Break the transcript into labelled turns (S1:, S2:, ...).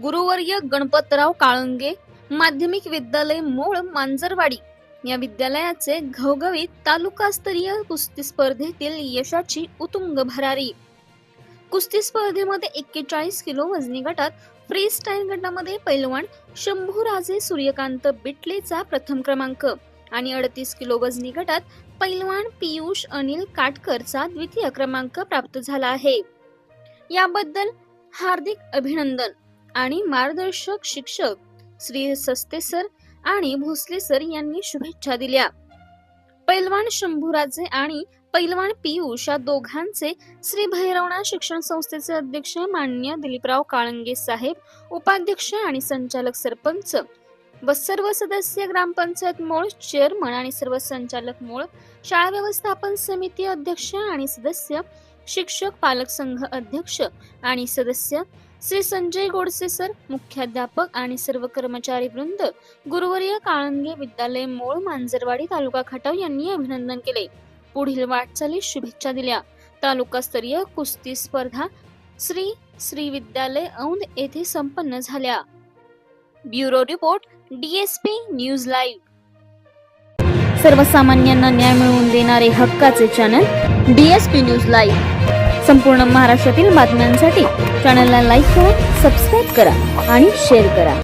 S1: गुरुवर्य गणपतराव काळंगे माध्यमिक विद्यालय मूळ मांजरवाडी या विद्यालयाचे घवघवीत तालुकास्तरीय कुस्ती स्पर्धेतील यशाची उत्तुंग भरारी। कुस्ती स्पर्धेमध्ये 41 किलो वजनी गटात फ्री स्टाईल गटामध्ये पैलवान शंभूराजे सूर्यकांत बिटलेचा प्रथम क्रमांक आणि 38 किलो वजनी गटात पैलवान पियुष अनिल काटकरचा द्वितीय क्रमांक प्राप्त झाला आहे। याबद्दल हार्दिक अभिनंदन आणि मार्गदर्शक शिक्षक श्री सस्ते सर आणि भोसले सर यांनी शुभेच्छा दिल्या। पैलवान शंभूराजे आणि पैलवान पियुष या दोघांचे श्री भैरवनाथ शिक्षण संस्थेचे अध्यक्ष माननीय दिलीपराव काळंगे साहेब, उपाध्यक्ष आणि संचालक सरपंच व सर्व सदस्य ग्रामपंचायत मूळ, चेअरमन आणि सर्व संचालक मूळ, शाळा व्यवस्थापन समिती अध्यक्ष आणि सदस्य, शिक्षक पालक संघ अध्यक्ष आणि सदस्य श्री संजय गोडसे सर, मुख्याध्यापक आणि सर्व कर्मचारी वृंद, गुरुवर्य काळंगे विद्यालय मूळ मांजरवाडी तालुका खटाव यांनी अभिनंदन केले। पुढील वाटचालीस शुभेच्छा दिल्या। तालुकास्तरीय कुस्ती स्पर्धा श्री विद्यालय औंध येथे संपन्न झाल्या। Bureau report, DSP news live. सर्वसामान्यांना न्याय मिळवून देणारे हक्काचे चॅनल DSP न्यूज लाईव्ह। संपूर्ण महाराष्ट्रातील बातम्यांसाठी चॅनलला लाईक करा, सबस्क्राईब करा आणि शेअर करा।